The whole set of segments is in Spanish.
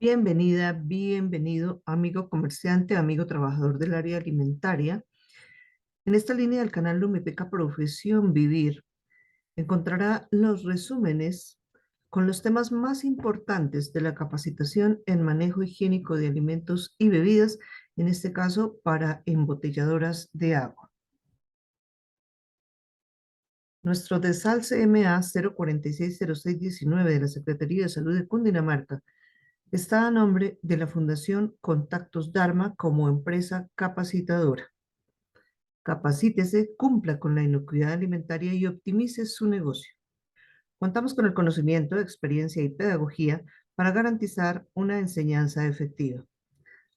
Bienvenida, bienvenido, amigo comerciante, amigo trabajador del área alimentaria. En esta línea del canal Lumepeca Profesión Vivir encontrará los resúmenes con los temas más importantes de la capacitación en manejo higiénico de alimentos y bebidas, en este caso para embotelladoras de agua. Nuestro DESAL CMA 0460619 de la Secretaría de Salud de Cundinamarca está a nombre de la Fundación Contactos Dharma como empresa capacitadora. Capacítese, cumpla con la inocuidad alimentaria y optimice su negocio. Contamos con el conocimiento, experiencia y pedagogía para garantizar una enseñanza efectiva.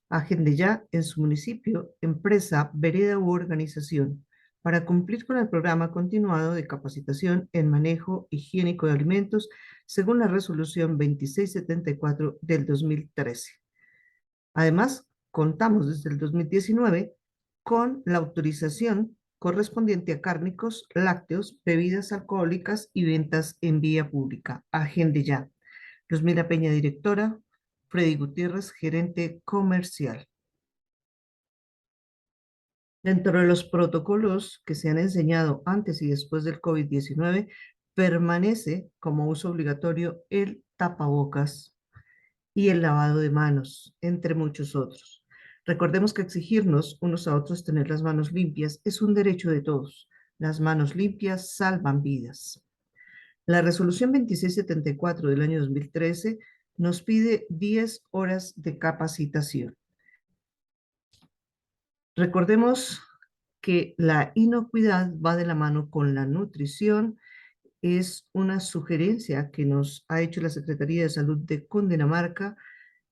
Agende ya en su municipio, empresa, vereda u organización para cumplir con el programa continuado de capacitación en manejo higiénico de alimentos según la resolución 2674 del 2013. Además, contamos desde el 2019 con la autorización correspondiente a cárnicos, lácteos, bebidas alcohólicas y ventas en vía pública. Agende ya. Luzmila Peña, directora. Freddy Gutiérrez, gerente comercial. Dentro de los protocolos que se han enseñado antes y después del COVID-19, permanece como uso obligatorio el tapabocas y el lavado de manos, entre muchos otros. Recordemos que exigirnos unos a otros tener las manos limpias es un derecho de todos. Las manos limpias salvan vidas. La resolución 2674 del año 2013 nos pide 10 horas de capacitación. Recordemos que la inocuidad va de la mano con la nutrición. Es una sugerencia que nos ha hecho la Secretaría de Salud de Cundinamarca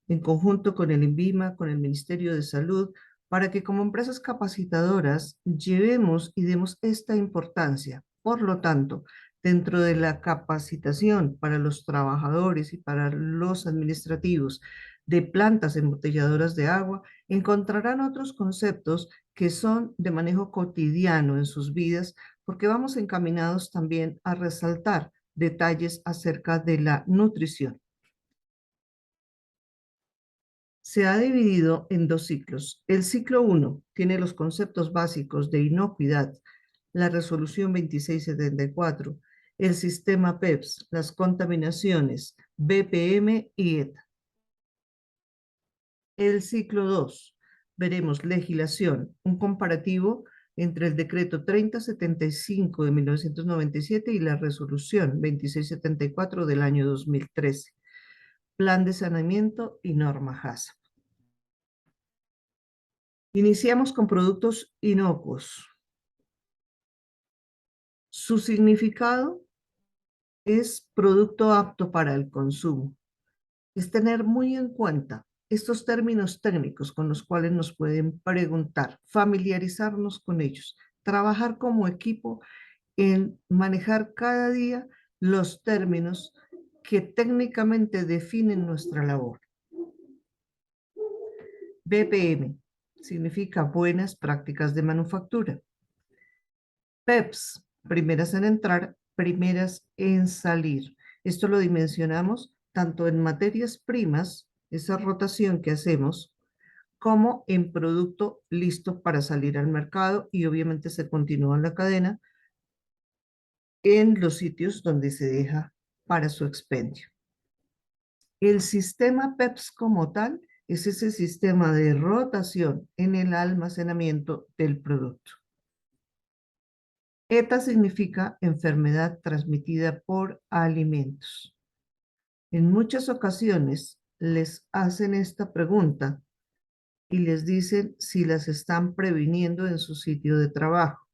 en conjunto con el INVIMA, con el Ministerio de Salud, para que como empresas capacitadoras llevemos y demos esta importancia. Por lo tanto, dentro de la capacitación para los trabajadores y para los administrativos de plantas embotelladoras de agua, encontrarán otros conceptos que son de manejo cotidiano en sus vidas, porque vamos encaminados también a resaltar detalles acerca de la nutrición. Se ha dividido en dos ciclos. El ciclo 1 tiene los conceptos básicos de inocuidad, la resolución 2674, el sistema PEPS, las contaminaciones, BPM y ETA. El ciclo 2, veremos legislación, un comparativo entre el decreto 3075 de 1997 y la resolución 2674 del año 2013, plan de saneamiento y norma HACCP. Iniciamos con productos inocuos. Su significado es producto apto para el consumo. Es tener muy en cuenta estos términos técnicos con los cuales nos pueden preguntar, familiarizarnos con ellos, trabajar como equipo en manejar cada día los términos que técnicamente definen nuestra labor. BPM significa buenas prácticas de manufactura. PEPS, primeras en entrar, primeras en salir. Esto lo dimensionamos tanto en materias primas, esa rotación que hacemos, como en producto listo para salir al mercado y obviamente se continúa en la cadena en los sitios donde se deja para su expendio. El sistema PEPS como tal es ese sistema de rotación en el almacenamiento del producto. ETA significa enfermedad transmitida por alimentos. En muchas ocasiones les hacen esta pregunta y les dicen si las están previniendo en su sitio de trabajo.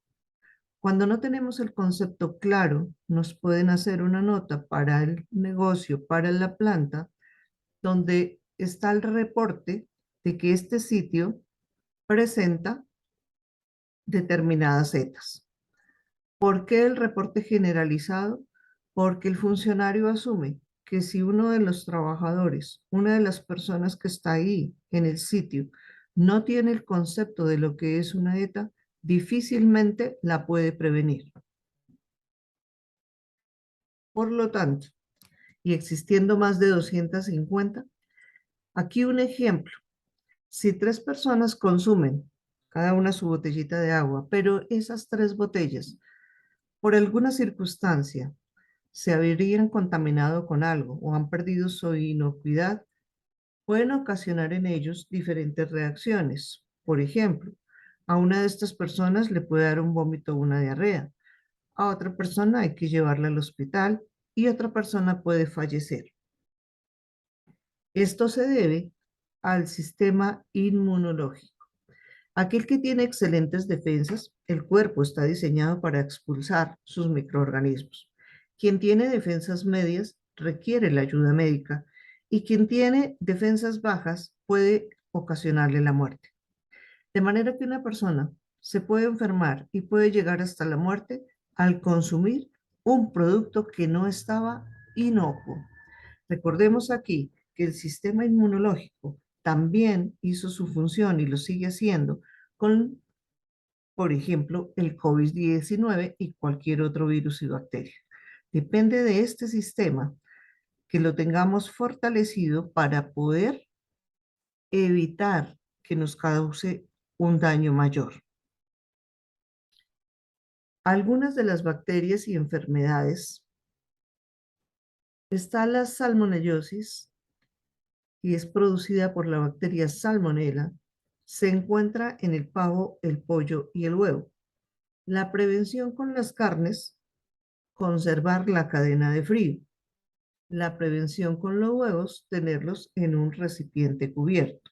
Cuando no tenemos el concepto claro, nos pueden hacer una nota para el negocio, para la planta, donde está el reporte de que este sitio presenta determinadas ETAs. ¿Por qué el reporte generalizado? Porque el funcionario asume que si uno de los trabajadores, una de las personas que está ahí en el sitio, no tiene el concepto de lo que es una ETA, difícilmente la puede prevenir. Por lo tanto, y existiendo más de 250, Aquí un ejemplo. Si tres personas consumen cada una su botellita de agua, pero esas tres botellas, por alguna circunstancia, se habrían contaminado con algo o han perdido su inocuidad, pueden ocasionar en ellos diferentes reacciones. Por ejemplo, a una de estas personas le puede dar un vómito o una diarrea, a otra persona hay que llevarla al hospital y otra persona puede fallecer. Esto se debe al sistema inmunológico. Aquel que tiene excelentes defensas, el cuerpo está diseñado para expulsar sus microorganismos. Quien tiene defensas medias requiere la ayuda médica y quien tiene defensas bajas puede ocasionarle la muerte. De manera que una persona se puede enfermar y puede llegar hasta la muerte al consumir un producto que no estaba inocuo. Recordemos aquí que el sistema inmunológico también hizo su función y lo sigue haciendo con, por ejemplo, el COVID-19 y cualquier otro virus y bacteria. Depende de este sistema que lo tengamos fortalecido para poder evitar que nos cause un daño mayor. Algunas de las bacterias y enfermedades, está la salmonellosis, y es producida por la bacteria Salmonella, se encuentra en el pavo, el pollo y el huevo. La prevención con las carnes, conservar la cadena de frío. La prevención con los huevos, tenerlos en un recipiente cubierto.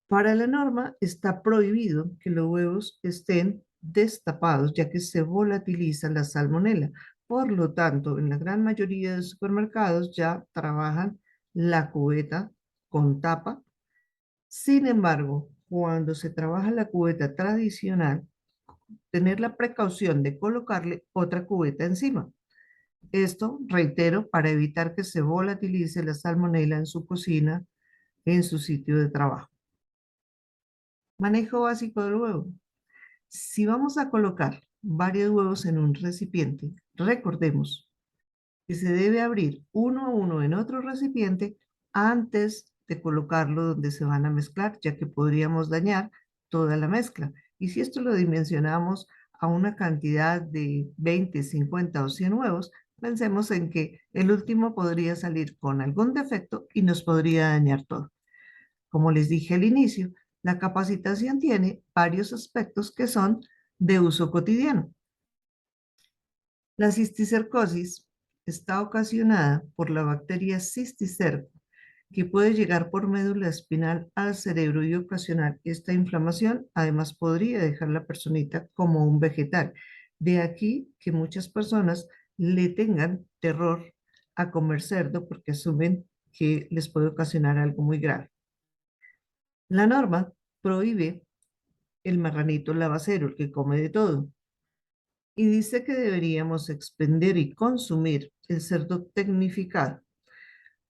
Para la norma está prohibido que los huevos estén destapados, ya que se volatiliza la salmonela. Por lo tanto, en la gran mayoría de supermercados ya trabajan la cubeta con tapa. Sin embargo, cuando se trabaja la cubeta tradicional, tener la precaución de colocarle otra cubeta encima. Esto, reitero, para evitar que se volatilice la salmonela en su cocina, en su sitio de trabajo. Manejo básico del huevo. Si vamos a colocar varios huevos en un recipiente, recordemos que se debe abrir uno a uno en otro recipiente antes de colocarlo donde se van a mezclar, ya que podríamos dañar toda la mezcla. Y si esto lo dimensionamos a una cantidad de 20, 50 o 100 huevos, pensemos en que el último podría salir con algún defecto y nos podría dañar todo. Como les dije al inicio, la capacitación tiene varios aspectos que son de uso cotidiano. La cisticercosis está ocasionada por la bacteria cisticerco, que puede llegar por médula espinal al cerebro y ocasionar esta inflamación. Además, podría dejar la personita como un vegetal. De aquí que muchas personas le tengan terror a comer cerdo porque asumen que les puede ocasionar algo muy grave. La norma prohíbe el marranito lavacero, el que come de todo, y dice que deberíamos expender y consumir el cerdo tecnificado,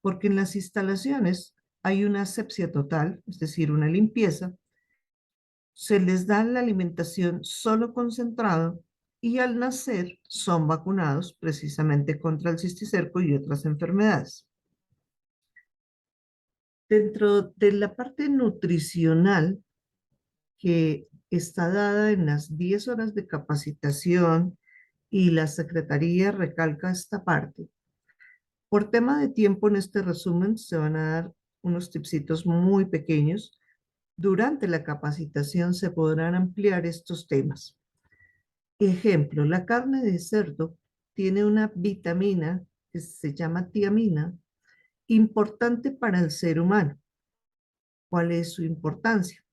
porque en las instalaciones hay una asepsia total, es decir, una limpieza, se les da la alimentación solo concentrado y al nacer son vacunados precisamente contra el cisticerco y otras enfermedades. Dentro de la parte nutricional que está dada en las 10 horas de capacitación y la Secretaría recalca esta parte. Por tema de tiempo en este resumen se van a dar unos tipsitos muy pequeños. Durante la capacitación se podrán ampliar estos temas. Ejemplo, la carne de cerdo tiene una vitamina que se llama tiamina, importante para el ser humano. ¿Cuál es su importancia?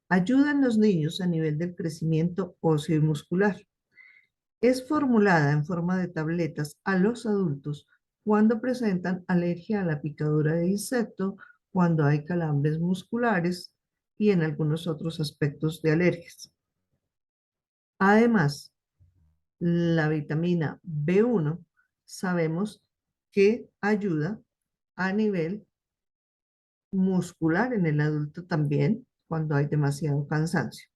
Ayudan los niños a nivel del crecimiento óseo y muscular. Es formulada en forma de tabletas a los adultos cuando presentan alergia a la picadura de insecto, cuando hay calambres musculares y en algunos otros aspectos de alergias. Además, la vitamina B1 sabemos que ayuda a nivel muscular en el adulto también cuando hay demasiado cansancio.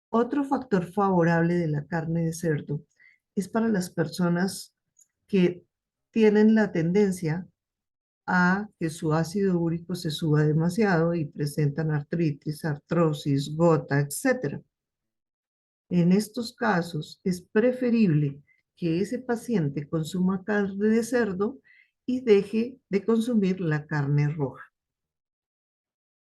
Otro factor favorable de la carne de cerdo es para las personas que tienen la tendencia a que su ácido úrico se suba demasiado y presentan artritis, artrosis, gota, etcétera. En estos casos es preferible que ese paciente consuma carne de cerdo y deje de consumir la carne roja.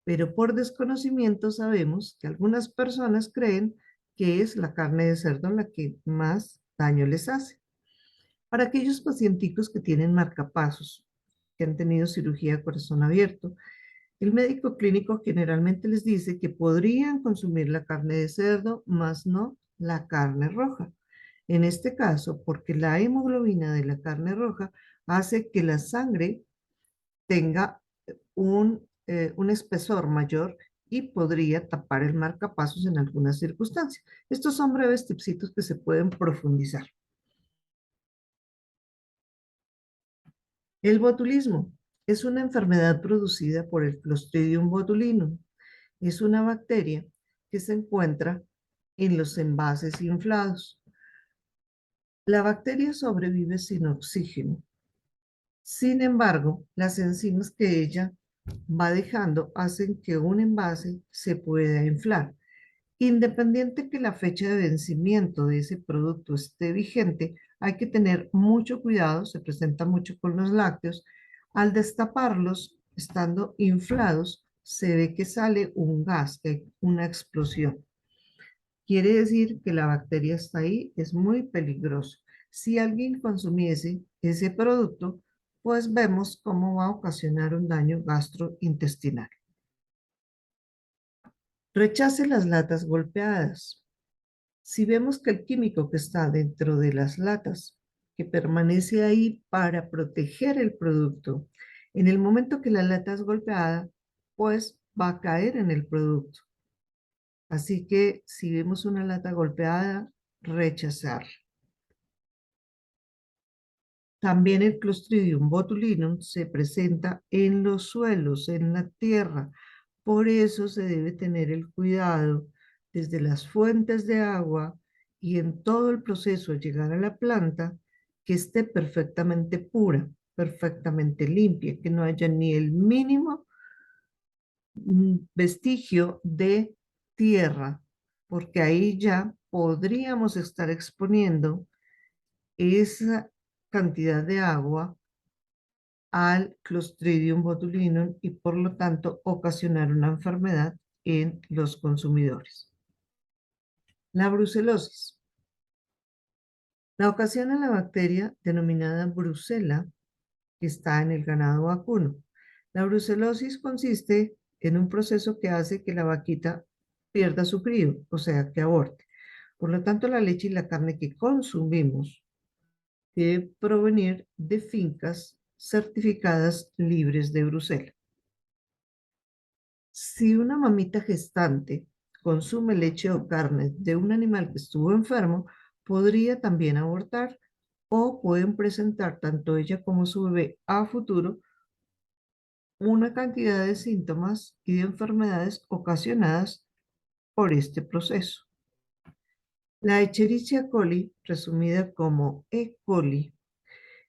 Pero por desconocimiento sabemos que algunas personas creen que es la carne de cerdo la que más daño les hace. Para aquellos pacienticos que tienen marcapasos, que han tenido cirugía de corazón abierto, el médico clínico generalmente les dice que podrían consumir la carne de cerdo, más no la carne roja. En este caso, porque la hemoglobina de la carne roja hace que la sangre tenga un espesor mayor y podría tapar el marcapasos en algunas circunstancias. Estos son breves tipsitos que se pueden profundizar. El botulismo es una enfermedad producida por el Clostridium botulinum. Es una bacteria que se encuentra en los envases inflados. La bacteria sobrevive sin oxígeno. Sin embargo, las enzimas que ella va dejando hacen que un envase se pueda inflar. Independiente que la fecha de vencimiento de ese producto esté vigente, hay que tener mucho cuidado, se presenta mucho con los lácteos. Al destaparlos, estando inflados, se ve que sale un gas, una explosión. Quiere decir que la bacteria está ahí, es muy peligroso. Si alguien consumiese ese producto, pues vemos cómo va a ocasionar un daño gastrointestinal. Rechace las latas golpeadas. Si vemos que el químico que está dentro de las latas, que permanece ahí para proteger el producto, en el momento que la lata es golpeada, pues va a caer en el producto. Así que si vemos una lata golpeada, rechazar. También el Clostridium botulinum se presenta en los suelos, en la tierra. Por eso se debe tener el cuidado desde las fuentes de agua y en todo el proceso al llegar a la planta que esté perfectamente pura, perfectamente limpia, que no haya ni el mínimo vestigio de tierra, porque ahí ya podríamos estar exponiendo esa cantidad de agua al Clostridium botulinum y por lo tanto ocasionar una enfermedad en los consumidores. La brucelosis. La ocasiona la bacteria denominada Brucella que está en el ganado vacuno. La brucelosis consiste en un proceso que hace que la vaquita pierda su crío, o sea, que aborte. Por lo tanto, la leche y la carne que consumimos debe provenir de fincas certificadas libres de brucela. Si una mamita gestante consume leche o carne de un animal que estuvo enfermo, podría también abortar o pueden presentar tanto ella como su bebé a futuro una cantidad de síntomas y de enfermedades ocasionadas por este proceso. La Escherichia coli, resumida como E. coli,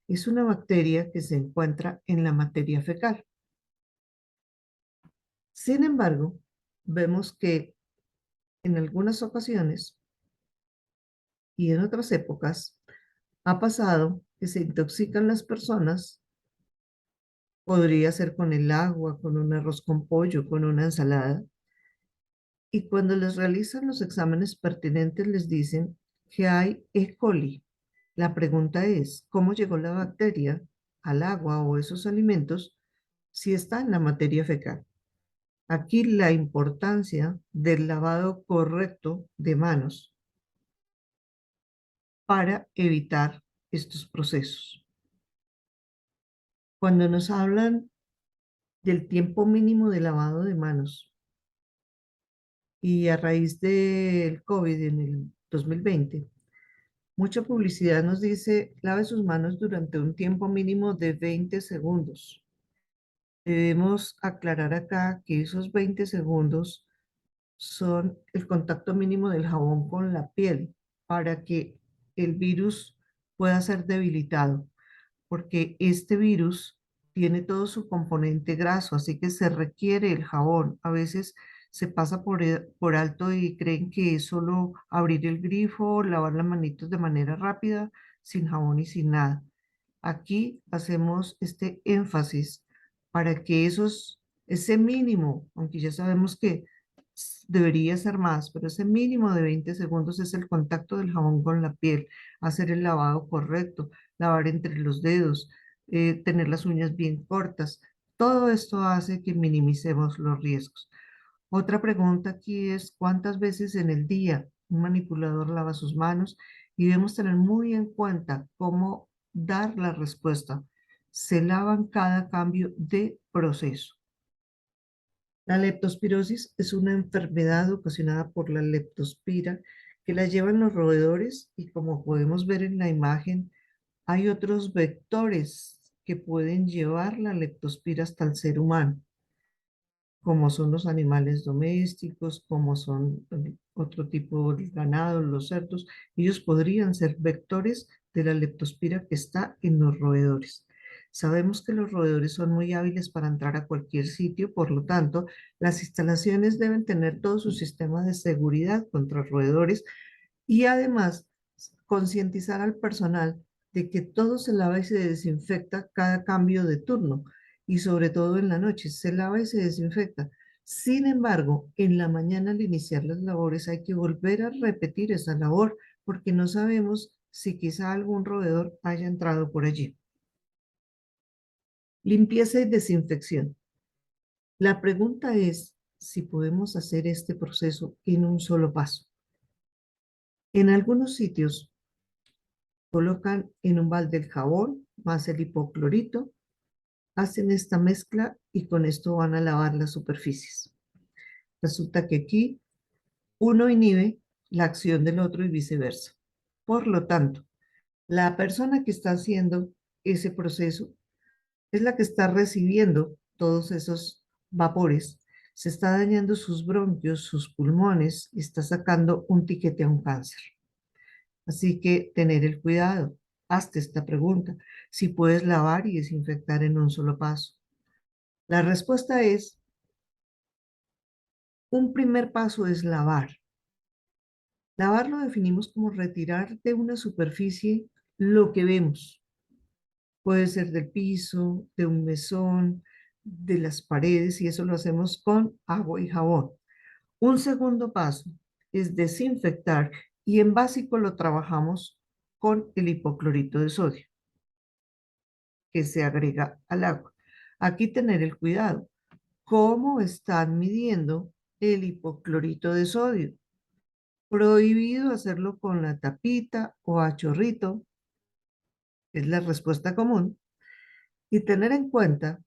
es una bacteria que se encuentra en la materia fecal. Sin embargo, vemos que en algunas ocasiones y en otras épocas ha pasado que se intoxican las personas, podría ser con el agua, con un arroz con pollo, con una ensalada, y cuando les realizan los exámenes pertinentes les dicen que hay E. coli. La pregunta es, ¿cómo llegó la bacteria al agua o esos alimentos si está en la materia fecal? Aquí la importancia del lavado correcto de manos para evitar estos procesos. Cuando nos hablan del tiempo mínimo de lavado de manos y a raíz del COVID en el 2020, mucha publicidad nos dice lave sus manos durante un tiempo mínimo de 20 segundos. Debemos aclarar acá que esos 20 segundos son el contacto mínimo del jabón con la piel para que el virus pueda ser debilitado, porque este virus tiene todo su componente graso, así que se requiere el jabón. A veces se pasa por alto y creen que es solo abrir el grifo, lavar las manitos de manera rápida, sin jabón y sin nada. Aquí hacemos este énfasis para que ese mínimo, aunque ya sabemos que debería ser más, pero ese mínimo de 20 segundos es el contacto del jabón con la piel, hacer el lavado correcto, lavar entre los dedos, tener las uñas bien cortas. Todo esto hace que minimicemos los riesgos. Otra pregunta aquí es, ¿cuántas veces en el día un manipulador lava sus manos? Y debemos tener muy en cuenta cómo dar la respuesta. Se lavan cada cambio de proceso. La leptospirosis es una enfermedad ocasionada por la leptospira que la llevan los roedores y como podemos ver en la imagen, hay otros vectores que pueden llevar la leptospira hasta el ser humano, como son los animales domésticos, como son otro tipo de ganado, los cerdos. Ellos podrían ser vectores de la leptospira que está en los roedores. Sabemos que los roedores son muy hábiles para entrar a cualquier sitio, por lo tanto, las instalaciones deben tener todo su sistema de seguridad contra roedores y además concientizar al personal de que todo se lava y se desinfecta cada cambio de turno y sobre todo en la noche se lava y se desinfecta. Sin embargo, en la mañana al iniciar las labores hay que volver a repetir esa labor porque no sabemos si quizá algún roedor haya entrado por allí. Limpieza y desinfección. La pregunta es si podemos hacer este proceso en un solo paso. En algunos sitios colocan en un balde el jabón más el hipoclorito, hacen esta mezcla y con esto van a lavar las superficies. Resulta que aquí uno inhibe la acción del otro y viceversa. Por lo tanto, la persona que está haciendo ese proceso es la que está recibiendo todos esos vapores, se está dañando sus bronquios, sus pulmones y está sacando un tiquete a un cáncer. Así que tener el cuidado. Hazte esta pregunta, si puedes lavar y desinfectar en un solo paso. La respuesta es, un primer paso es lavar. Lavar lo definimos como retirar de una superficie lo que vemos. Puede ser del piso, de un mesón, de las paredes, y eso lo hacemos con agua y jabón. Un segundo paso es desinfectar, y en básico lo trabajamos con el hipoclorito de sodio que se agrega al agua. Aquí tener el cuidado. ¿Cómo están midiendo el hipoclorito de sodio? Prohibido hacerlo con la tapita o a chorrito, es la respuesta común, y tener en cuenta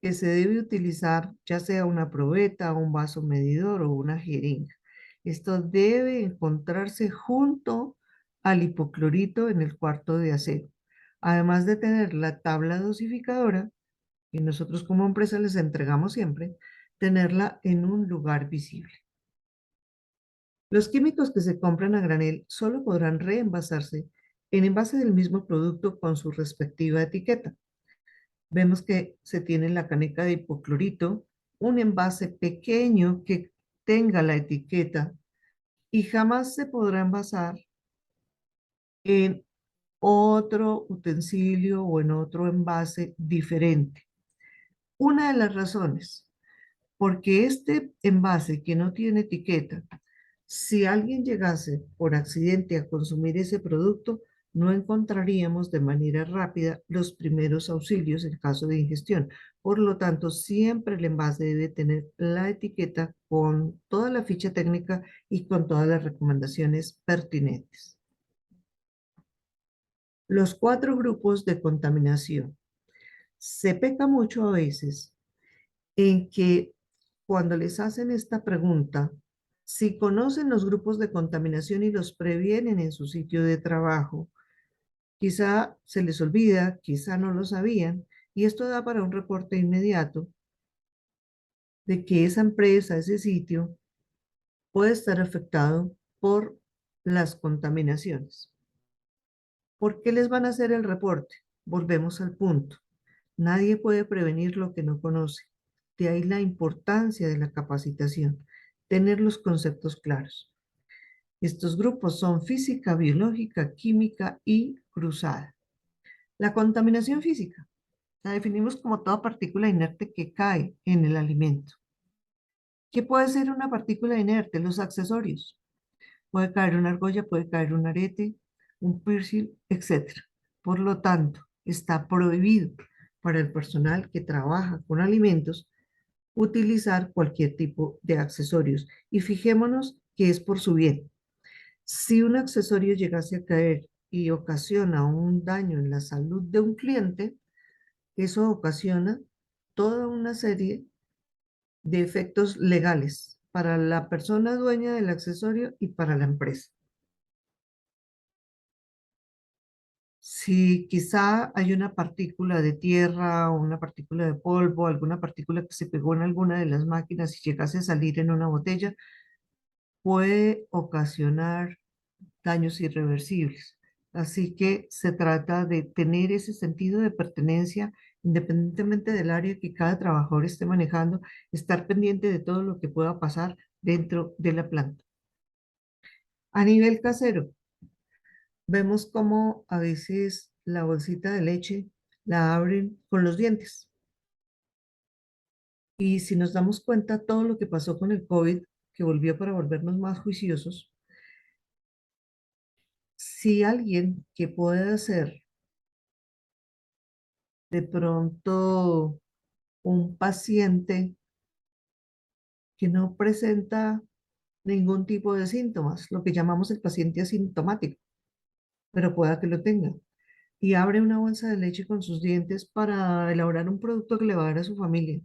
que se debe utilizar ya sea una probeta, un vaso medidor o una jeringa. Esto debe encontrarse junto al hipoclorito en el cuarto de aseo. Además de tener la tabla dosificadora, y nosotros como empresa les entregamos siempre, tenerla en un lugar visible. Los químicos que se compran a granel solo podrán reenvasarse en envase del mismo producto con su respectiva etiqueta. Vemos que se tiene la caneca de hipoclorito, un envase pequeño que tenga la etiqueta y jamás se podrá envasar en otro utensilio o en otro envase diferente. Una de las razones, porque este envase que no tiene etiqueta, si alguien llegase por accidente a consumir ese producto, no encontraríamos de manera rápida los primeros auxilios en caso de ingestión. Por lo tanto, siempre el envase debe tener la etiqueta con toda la ficha técnica y con todas las recomendaciones pertinentes. Los 4 grupos de contaminación. Se peca mucho a veces en que cuando les hacen esta pregunta, si conocen los grupos de contaminación y los previenen en su sitio de trabajo, quizá se les olvida, quizá no lo sabían, y esto da para un reporte inmediato de que esa empresa, ese sitio, puede estar afectado por las contaminaciones. ¿Por qué les van a hacer el reporte? Volvemos al punto. Nadie puede prevenir lo que no conoce. De ahí la importancia de la capacitación, tener los conceptos claros. Estos grupos son física, biológica, química y cruzada. La contaminación física la definimos como toda partícula inerte que cae en el alimento. ¿Qué puede ser una partícula inerte? Los accesorios. Puede caer una argolla, puede caer un arete, un piercing, etcétera. Por lo tanto, está prohibido para el personal que trabaja con alimentos utilizar cualquier tipo de accesorios. Y fijémonos que es por su bien. Si un accesorio llegase a caer y ocasiona un daño en la salud de un cliente, eso ocasiona toda una serie de efectos legales para la persona dueña del accesorio y para la empresa. Si quizá hay una partícula de tierra o una partícula de polvo, alguna partícula que se pegó en alguna de las máquinas y llegase a salir en una botella, puede ocasionar daños irreversibles. Así que se trata de tener ese sentido de pertenencia, independientemente del área que cada trabajador esté manejando, estar pendiente de todo lo que pueda pasar dentro de la planta. A nivel casero, vemos cómo a veces la bolsita de leche la abren con los dientes. Y si nos damos cuenta todo lo que pasó con el COVID, que volvió para volvernos más juiciosos, si alguien que pueda ser de pronto un paciente que no presenta ningún tipo de síntomas, lo que llamamos el paciente asintomático, pero pueda que lo tenga, y abre una bolsa de leche con sus dientes para elaborar un producto que le va a dar a su familia.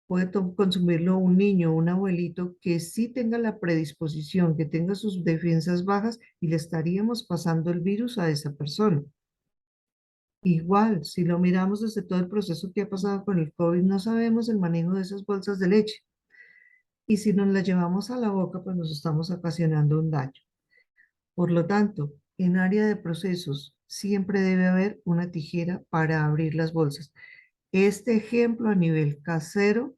Puede consumirlo un niño, un abuelito que sí tenga la predisposición, que tenga sus defensas bajas y le estaríamos pasando el virus a esa persona. Igual, si lo miramos desde todo el proceso que ha pasado con el COVID, no sabemos el manejo de esas bolsas de leche. Y si nos las llevamos a la boca, pues nos estamos ocasionando un daño. Por lo tanto, en área de procesos siempre debe haber una tijera para abrir las bolsas. Este ejemplo a nivel casero,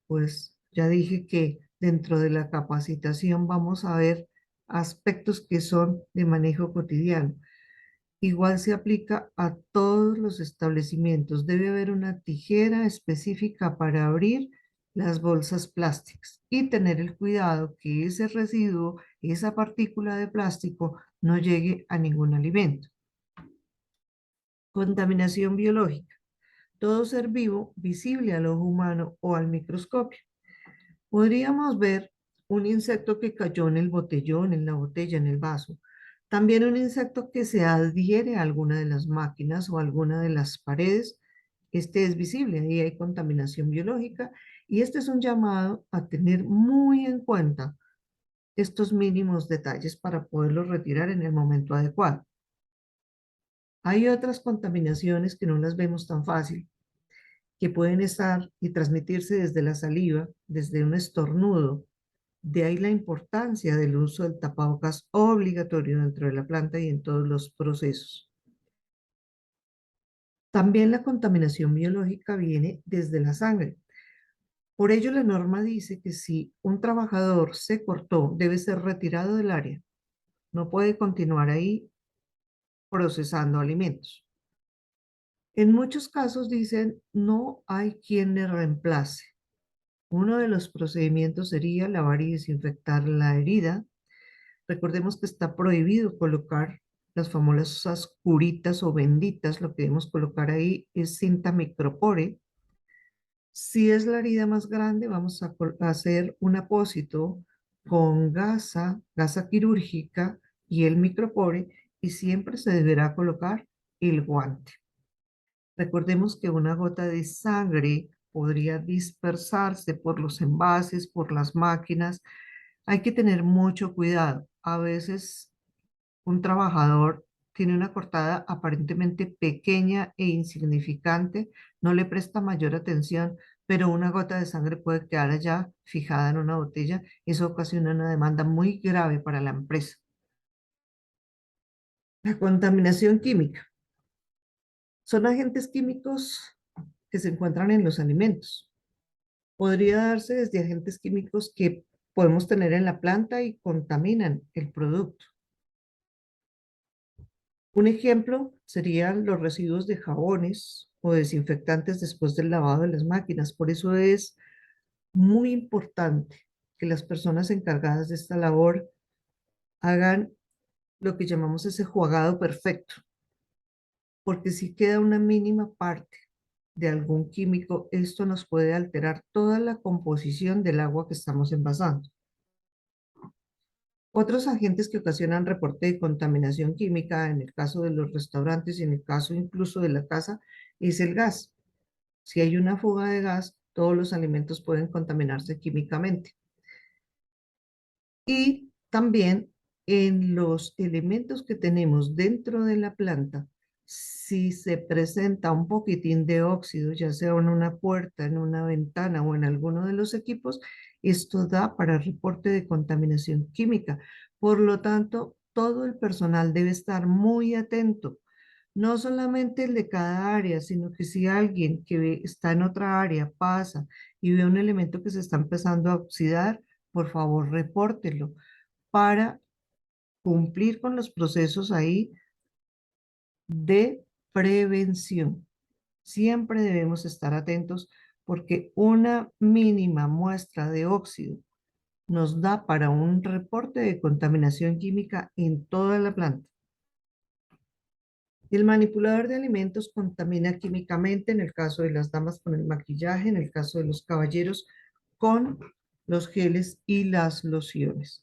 pues ya dije que dentro de la capacitación vamos a ver aspectos que son de manejo cotidiano. Igual se aplica a todos los establecimientos. Debe haber una tijera específica para abrir las bolsas plásticas y tener el cuidado que ese residuo, esa partícula de plástico, no llegue a ningún alimento. Contaminación biológica. Todo ser vivo visible al ojo humano o al microscopio. Podríamos ver un insecto que cayó en el botellón, en la botella, en el vaso. También un insecto que se adhiere a alguna de las máquinas o a alguna de las paredes. Este es visible, ahí hay contaminación biológica y este es un llamado a tener muy en cuenta estos mínimos detalles para poderlos retirar en el momento adecuado. Hay otras contaminaciones que no las vemos tan fácil, que pueden estar y transmitirse desde la saliva, desde un estornudo. De ahí la importancia del uso del tapabocas obligatorio dentro de la planta y en todos los procesos. También la contaminación biológica viene desde la sangre. Por ello, la norma dice que si un trabajador se cortó, debe ser retirado del área. No puede continuar ahí procesando alimentos. En muchos casos dicen, no hay quien le reemplace. Uno de los procedimientos sería lavar y desinfectar la herida. Recordemos que está prohibido colocar las famosas curitas o benditas. Lo que debemos colocar ahí es cinta micropore. Si es la herida más grande, vamos a hacer un apósito con gasa quirúrgica y el micropore, y siempre se deberá colocar el guante. Recordemos que una gota de sangre podría dispersarse por los envases, por las máquinas. Hay que tener mucho cuidado. A veces un trabajador tiene una cortada aparentemente pequeña e insignificante, no le presta mayor atención, pero una gota de sangre puede quedar allá fijada en una botella. Eso ocasiona una demanda muy grave para la empresa. La contaminación química. Son agentes químicos que se encuentran en los alimentos. Podría darse desde agentes químicos que podemos tener en la planta y contaminan el producto. Un ejemplo serían los residuos de jabones o desinfectantes después del lavado de las máquinas. Por eso es muy importante que las personas encargadas de esta labor hagan lo que llamamos ese jugado perfecto, porque si queda una mínima parte de algún químico, esto nos puede alterar toda la composición del agua que estamos envasando. Otros agentes que ocasionan reporte de contaminación química, en el caso de los restaurantes y en el caso incluso de la casa, es el gas. Si hay una fuga de gas, todos los alimentos pueden contaminarse químicamente. Y también en los elementos que tenemos dentro de la planta, si se presenta un poquitín de óxido, ya sea en una puerta, en una ventana o en alguno de los equipos, esto da para reporte de contaminación química. Por lo tanto, todo el personal debe estar muy atento, no solamente el de cada área, sino que si alguien está en otra área pasa y ve un elemento que se está empezando a oxidar, por favor, repórtelo para cumplir con los procesos ahí de prevención. Siempre debemos estar atentos porque una mínima muestra de óxido nos da para un reporte de contaminación química en toda la planta. El manipulador de alimentos contamina químicamente, en el caso de las damas con el maquillaje, en el caso de los caballeros con los geles y las lociones.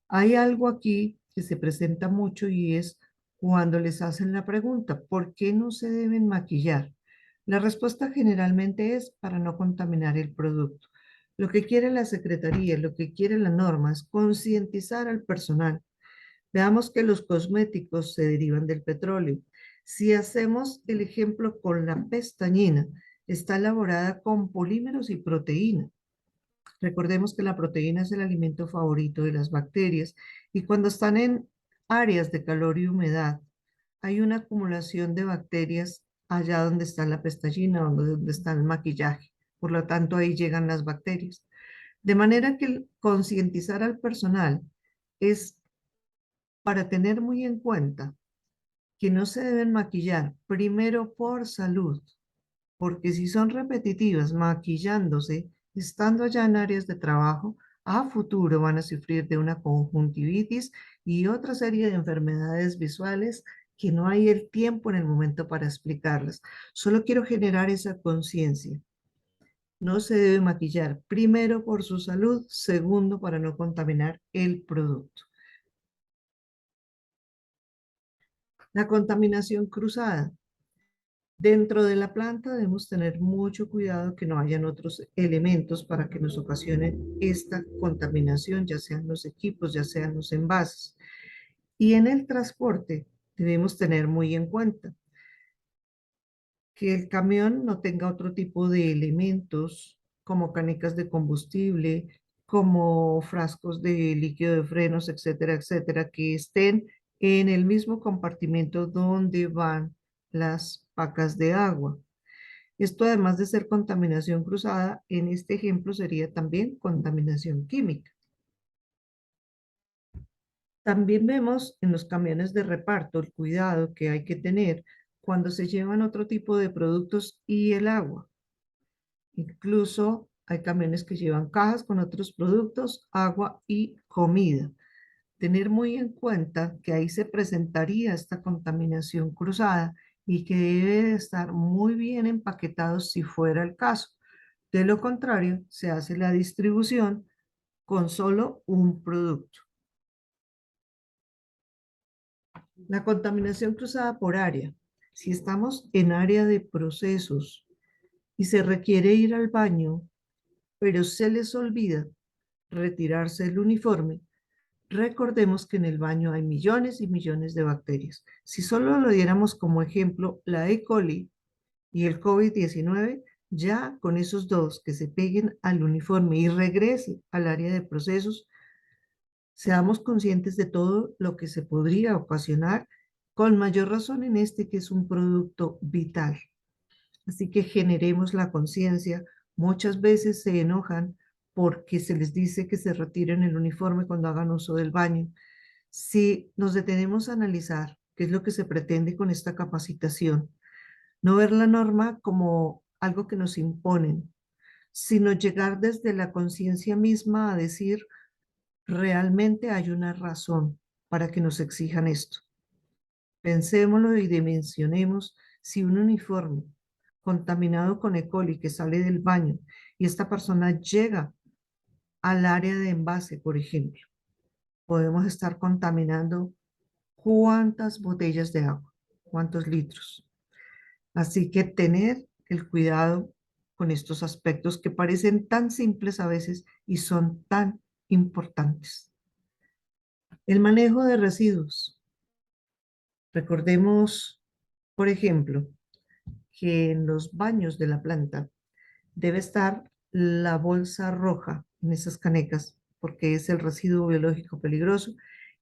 Hay algo aquí que se presenta mucho y es cuando les hacen la pregunta, ¿por qué no se deben maquillar? La respuesta generalmente es para no contaminar el producto. Lo que quiere la Secretaría, lo que quiere la norma es concientizar al personal. Veamos que los cosméticos se derivan del petróleo. Si hacemos el ejemplo con la pestañina, está elaborada con polímeros y proteína. Recordemos que la proteína es el alimento favorito de las bacterias y cuando están en áreas de calor y humedad, hay una acumulación de bacterias allá donde está la pestañina, donde está el maquillaje. Por lo tanto, ahí llegan las bacterias. De manera que concientizar al personal es para tener muy en cuenta que no se deben maquillar, primero por salud, porque si son repetitivas maquillándose, estando allá en áreas de trabajo, a futuro van a sufrir de una conjuntivitis y otra serie de enfermedades visuales que no hay el tiempo en el momento para explicarlas. Solo quiero generar esa conciencia. No se debe maquillar, primero por su salud, segundo para no contaminar el producto. La contaminación cruzada. Dentro de la planta debemos tener mucho cuidado que no hayan otros elementos para que nos ocasionen esta contaminación, ya sean los equipos, ya sean los envases. Y en el transporte debemos tener muy en cuenta que el camión no tenga otro tipo de elementos como canicas de combustible, como frascos de líquido de frenos, etcétera, etcétera, que estén en el mismo compartimento donde van las pacas de agua. Esto, además de ser contaminación cruzada, en este ejemplo sería también contaminación química. También vemos en los camiones de reparto el cuidado que hay que tener cuando se llevan otro tipo de productos y el agua. Incluso hay camiones que llevan cajas con otros productos, agua y comida. Tener muy en cuenta que ahí se presentaría esta contaminación cruzada y que debe de estar muy bien empaquetados si fuera el caso. De lo contrario, se hace la distribución con solo un producto. La contaminación cruzada por área. Si estamos en área de procesos y se requiere ir al baño, pero se les olvida retirarse el uniforme, recordemos que en el baño hay millones y millones de bacterias. Si solo lo diéramos como ejemplo, la E. coli y el COVID-19, ya con esos dos que se peguen al uniforme y regrese al área de procesos, seamos conscientes de todo lo que se podría ocasionar Con mayor razón en este que es un producto vital. Así que generemos la conciencia. Muchas veces se enojan porque se les dice que se retiren el uniforme cuando hagan uso del baño. Si nos detenemos a analizar qué es lo que se pretende con esta capacitación, no ver la norma como algo que nos imponen, sino llegar desde la conciencia misma a decir, realmente hay una razón para que nos exijan esto. Pensémoslo y dimensionemos si un uniforme contaminado con E. coli que sale del baño y esta persona llega al área de envase, por ejemplo, podemos estar contaminando cuántas botellas de agua, cuántos litros. Así que tener el cuidado con estos aspectos que parecen tan simples a veces y son tan importantes. El manejo de residuos. Recordemos, por ejemplo, que en los baños de la planta debe estar la bolsa roja en esas canecas, porque es el residuo biológico peligroso,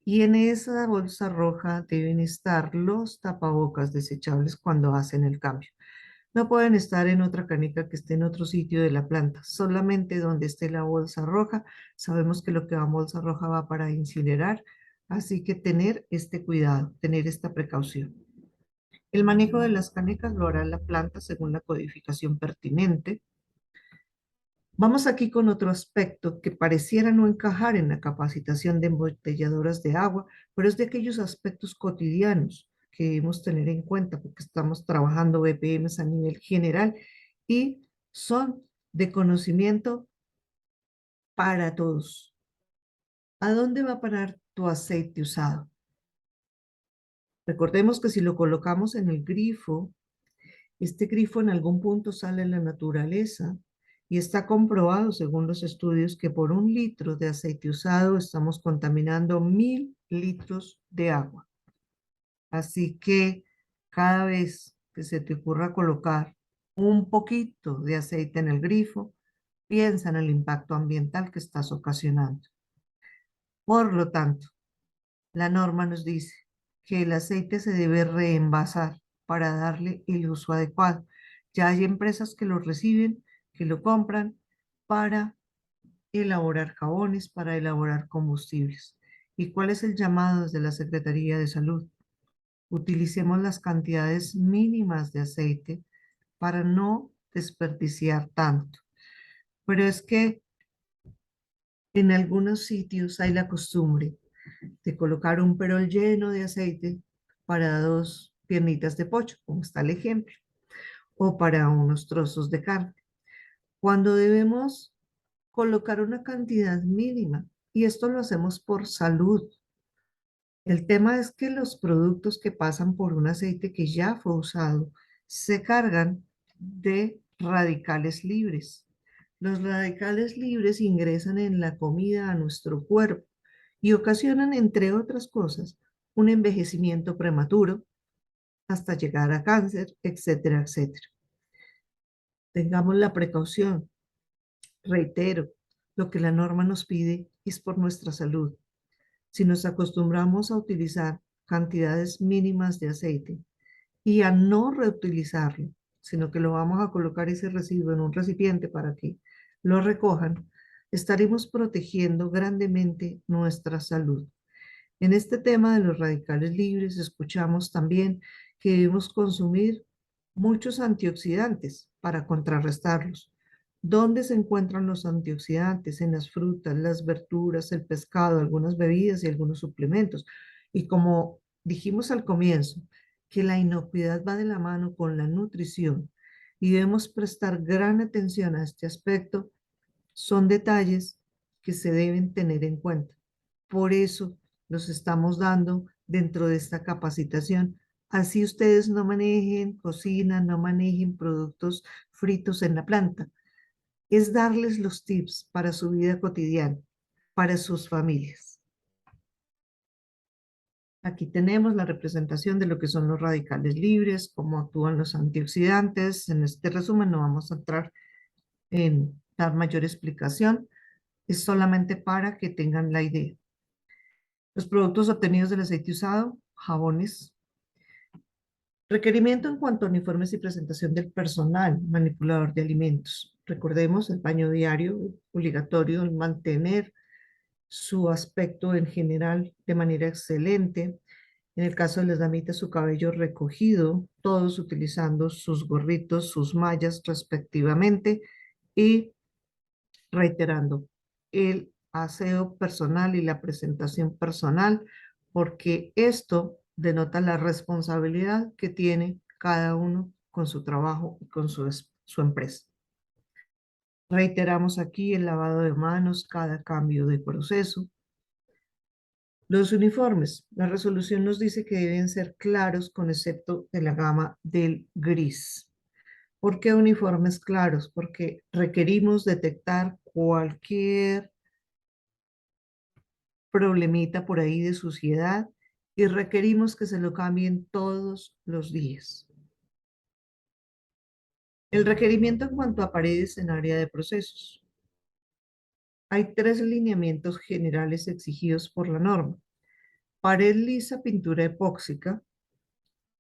y en esa bolsa roja deben estar los tapabocas desechables cuando hacen el cambio. No pueden estar en otra caneca que esté en otro sitio de la planta, solamente donde esté la bolsa roja. Sabemos que lo que va en bolsa roja va para incinerar, así que tener este cuidado, tener esta precaución. El manejo de las canecas lo hará la planta según la codificación pertinente. Vamos aquí con otro aspecto que pareciera no encajar en la capacitación de embotelladoras de agua, pero es de aquellos aspectos cotidianos que debemos tener en cuenta porque estamos trabajando BPMs a nivel general y son de conocimiento para todos. ¿A dónde va a parar tu aceite usado? Recordemos que si lo colocamos en el grifo, este grifo en algún punto sale en la naturaleza y está comprobado según los estudios que por 1 litro de aceite usado estamos contaminando 1000 litros de agua. Así que cada vez que se te ocurra colocar un poquito de aceite en el grifo, piensa en el impacto ambiental que estás ocasionando. Por lo tanto, la norma nos dice que el aceite se debe reenvasar para darle el uso adecuado. Ya hay empresas que lo reciben, que lo compran para elaborar jabones, para elaborar combustibles. ¿Y cuál es el llamado desde la Secretaría de Salud? Utilicemos las cantidades mínimas de aceite para no desperdiciar tanto. Pero es que en algunos sitios hay la costumbre de colocar un perol lleno de aceite para 2 piernitas de pollo, como está el ejemplo, o para unos trozos de carne, cuando debemos colocar una cantidad mínima. Y esto lo hacemos por salud. El tema es que los productos que pasan por un aceite que ya fue usado se cargan de radicales libres. Los radicales libres ingresan en la comida a nuestro cuerpo y ocasionan, entre otras cosas, un envejecimiento prematuro hasta llegar a cáncer, etcétera, etcétera. Tengamos la precaución. Reitero, lo que la norma nos pide es por nuestra salud. Si nos acostumbramos a utilizar cantidades mínimas de aceite y a no reutilizarlo, sino que lo vamos a colocar ese residuo en un recipiente para que lo recojan, estaremos protegiendo grandemente nuestra salud. En este tema de los radicales libres, escuchamos también que debemos consumir muchos antioxidantes para contrarrestarlos. ¿Dónde se encuentran los antioxidantes? En las frutas, las verduras, el pescado, algunas bebidas y algunos suplementos. Y como dijimos al comienzo, que la inocuidad va de la mano con la nutrición y debemos prestar gran atención a este aspecto, son detalles que se deben tener en cuenta. Por eso los estamos dando dentro de esta capacitación. Así ustedes no manejen cocina, no manejen productos fritos en la planta. Es darles los tips para su vida cotidiana, para sus familias. Aquí tenemos la representación de lo que son los radicales libres, cómo actúan los antioxidantes. En este resumen no vamos a entrar en dar mayor explicación, es solamente para que tengan la idea. Los productos obtenidos del aceite usado, jabones, Requerimiento en cuanto a uniformes y presentación del personal manipulador de alimentos. Recordemos el baño diario obligatorio, el mantener su aspecto en general de manera excelente. En el caso de las damitas, su cabello recogido, todos utilizando sus gorritos, sus mallas respectivamente y reiterando el aseo personal y la presentación personal, porque esto denota la responsabilidad que tiene cada uno con su trabajo y con su empresa. Reiteramos aquí el lavado de manos, cada cambio de proceso. Los uniformes. La resolución nos dice que deben ser claros con excepto de la gama del gris. ¿Por qué uniformes claros? Porque requerimos detectar cualquier problemita por ahí de suciedad y requerimos que se lo cambien todos los días. El requerimiento en cuanto a paredes en área de procesos. Hay tres lineamientos generales exigidos por la norma. Pared lisa, pintura epóxica,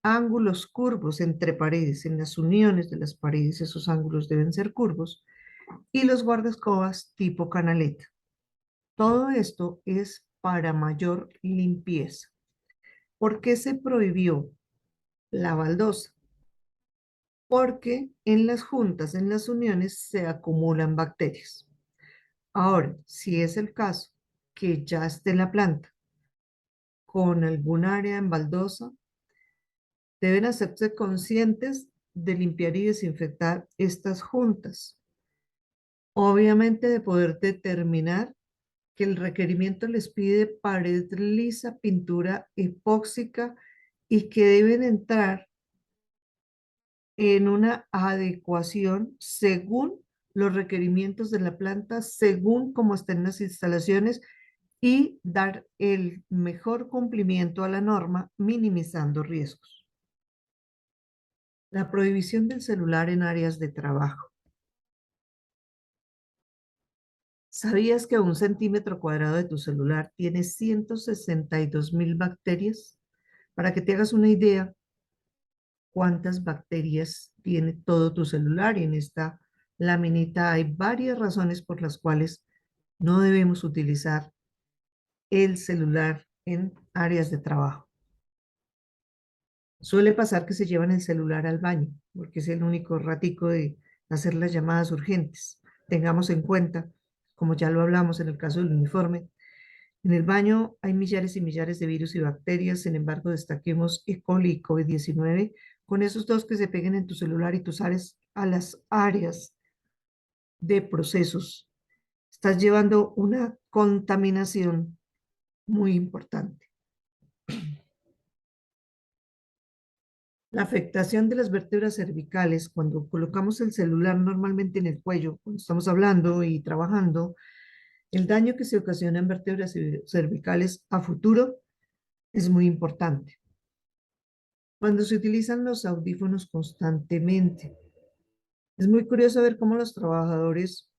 ángulos curvos entre paredes, en las uniones de las paredes esos ángulos deben ser curvos, y los guardaescobas tipo canaleta. Todo esto es para mayor limpieza. ¿Por qué se prohibió la baldosa? Porque en las juntas, en las uniones, se acumulan bacterias. Ahora, si es el caso que ya esté la planta con algún área en baldosa, deben hacerse conscientes de limpiar y desinfectar estas juntas. Obviamente de poder determinar que el requerimiento les pide pared lisa, pintura epóxica y que deben entrar en una adecuación según los requerimientos de la planta, según cómo estén las instalaciones y dar el mejor cumplimiento a la norma, minimizando riesgos. La prohibición del celular en áreas de trabajo. ¿Sabías que un centímetro cuadrado de tu celular tiene 162.000 bacterias? Para que te hagas una idea, cuántas bacterias tiene todo tu celular. Y en esta laminita hay varias razones por las cuales no debemos utilizar el celular en áreas de trabajo. Suele pasar que se llevan el celular al baño, porque es el único ratico de hacer las llamadas urgentes. Tengamos en cuenta, como ya lo hablamos en el caso del uniforme, en el baño hay millares y millares de virus y bacterias, sin embargo, destaquemos E. coli y COVID-19. Con esos dos que se peguen en tu celular y tú sales a las áreas de procesos, estás llevando una contaminación muy importante. La afectación de las vértebras cervicales, cuando colocamos el celular normalmente en el cuello, cuando estamos hablando y trabajando, el daño que se ocasiona en vértebras cervicales a futuro es muy importante. Cuando se utilizan los audífonos constantemente, es muy curioso ver cómo los trabajadores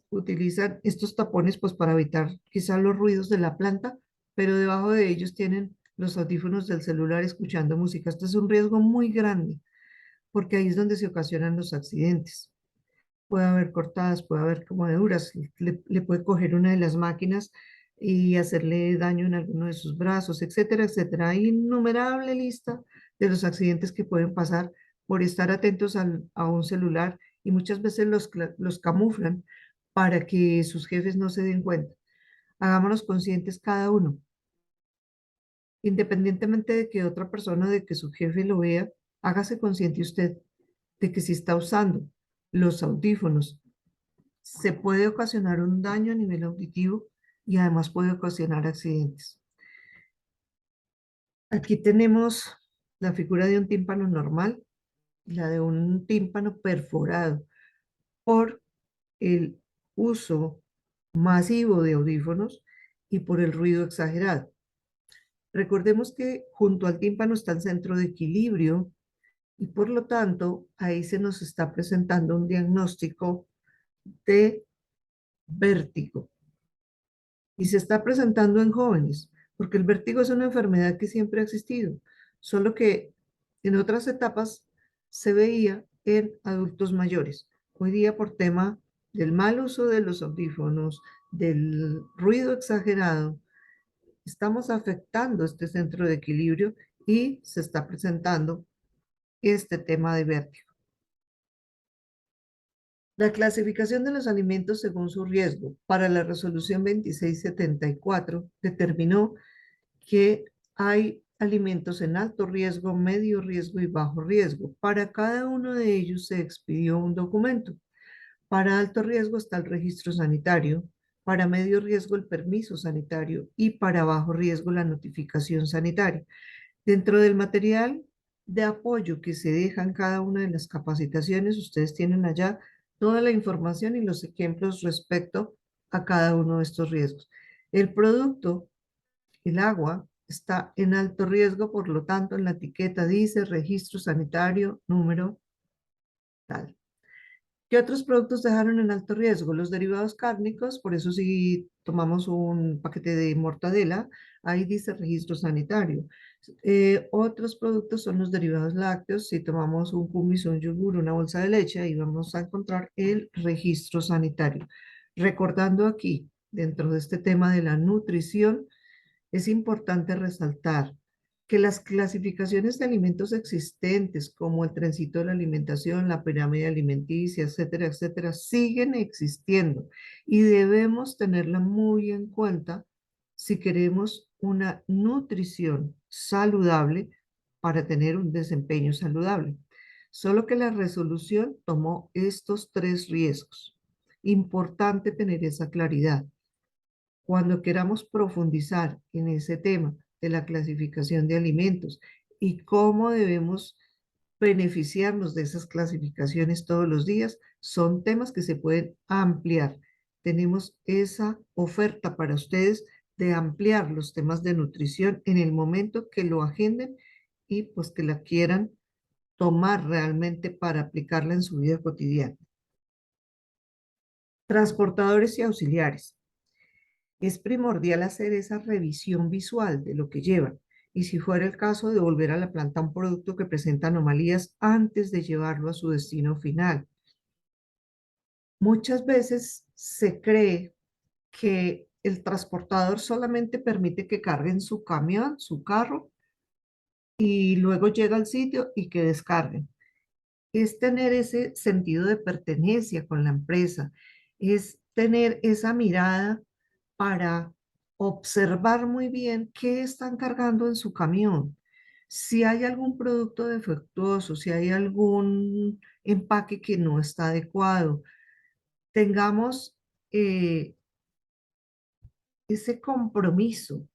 utilizan estos tapones pues para evitar quizás los ruidos de la planta, pero debajo de ellos tienen los audífonos del celular escuchando música. Esto es un riesgo muy grande porque ahí es donde se ocasionan los accidentes. Puede haber cortadas, puede haber quemaduras, le puede coger una de las máquinas y hacerle daño en alguno de sus brazos, etcétera, etcétera. Hay innumerable lista de los accidentes que pueden pasar por estar atentos a un celular y muchas veces los camuflan para que sus jefes no se den cuenta. Hagámonos conscientes cada uno, independientemente de que otra persona, de que su jefe lo vea, hágase consciente usted de que si está usando los audífonos se puede ocasionar un daño a nivel auditivo y además puede ocasionar accidentes. Aquí tenemos la figura de un tímpano normal y la de un tímpano perforado por el uso masivo de audífonos y por el ruido exagerado. Recordemos que junto al tímpano está el centro de equilibrio y por lo tanto ahí se nos está presentando un diagnóstico de vértigo. Y se está presentando en jóvenes, porque el vértigo es una enfermedad que siempre ha existido, solo que En otras etapas se veía en adultos mayores. Hoy día por tema del mal uso de los audífonos, del ruido exagerado, estamos afectando este centro de equilibrio y se está presentando este tema de vértigo. La clasificación de los alimentos según su riesgo para la resolución 2674 determinó que hay alimentos en alto riesgo, medio riesgo y bajo riesgo. Para cada uno de ellos se expidió un documento. Para alto riesgo está el registro sanitario, para medio riesgo el permiso sanitario y para bajo riesgo la notificación sanitaria. Dentro del material de apoyo que se deja en cada una de las capacitaciones, ustedes tienen allá toda la información y los ejemplos respecto a cada uno de estos riesgos. El producto, el agua, está en alto riesgo, por lo tanto, en la etiqueta dice registro sanitario número tal. ¿Qué otros productos dejaron en alto riesgo? Los derivados cárnicos, por eso si tomamos un paquete de mortadela, ahí dice registro sanitario. Otros productos son los derivados lácteos. Si tomamos un kumis, un yogur, una bolsa de leche, ahí vamos a encontrar el registro sanitario. Recordando aquí, dentro de este tema de la nutrición, es importante resaltar que las clasificaciones de alimentos existentes, como el trencito de la alimentación, la pirámide alimenticia, etcétera, etcétera, siguen existiendo y debemos tenerla muy en cuenta si queremos una nutrición saludable para tener un desempeño saludable. Solo que la resolución tomó estos tres riesgos. Importante tener esa claridad. Cuando queramos profundizar en ese tema de la clasificación de alimentos y cómo debemos beneficiarnos de esas clasificaciones todos los días, son temas que se pueden ampliar. Tenemos esa oferta para ustedes de ampliar los temas de nutrición en el momento que lo agenden y pues que la quieran tomar realmente para aplicarla en su vida cotidiana. Transportadores y auxiliares. Es primordial hacer esa revisión visual de lo que llevan y si fuera el caso, devolver a la planta un producto que presenta anomalías antes de llevarlo a su destino final. Muchas veces se cree que el transportador solamente permite que carguen su camión, su carro, y luego llega al sitio y que descarguen. Es tener ese sentido de pertenencia con la empresa, es tener esa mirada para observar muy bien qué están cargando en su camión. Si hay algún producto defectuoso, si hay algún empaque que no está adecuado, tengamos ese compromiso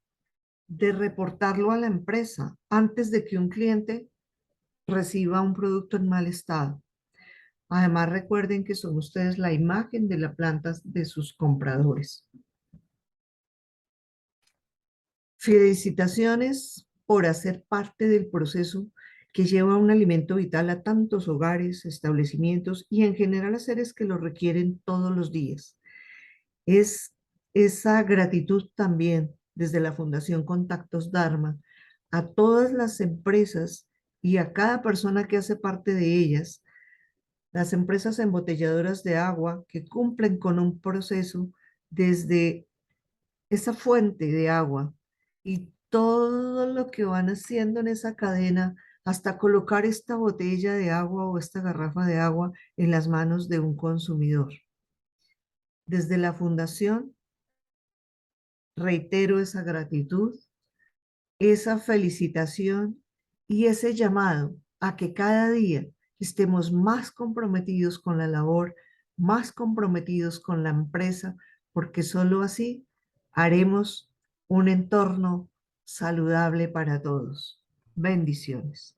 de reportarlo a la empresa antes de que un cliente reciba un producto en mal estado. Además, recuerden que son ustedes la imagen de la planta de sus compradores. Felicitaciones por hacer parte del proceso que lleva un alimento vital a tantos hogares, establecimientos y en general a seres que lo requieren todos los días. Es esa gratitud también desde la Fundación Contactos Dharma a todas las empresas y a cada persona que hace parte de ellas, las empresas embotelladoras de agua que cumplen con un proceso desde esa fuente de agua y todo lo que van haciendo en esa cadena hasta colocar esta botella de agua o esta garrafa de agua en las manos de un consumidor. Desde la fundación reitero esa gratitud, esa felicitación y ese llamado a que cada día estemos más comprometidos con la labor, más comprometidos con la empresa, porque solo así haremos un entorno saludable para todos. Bendiciones.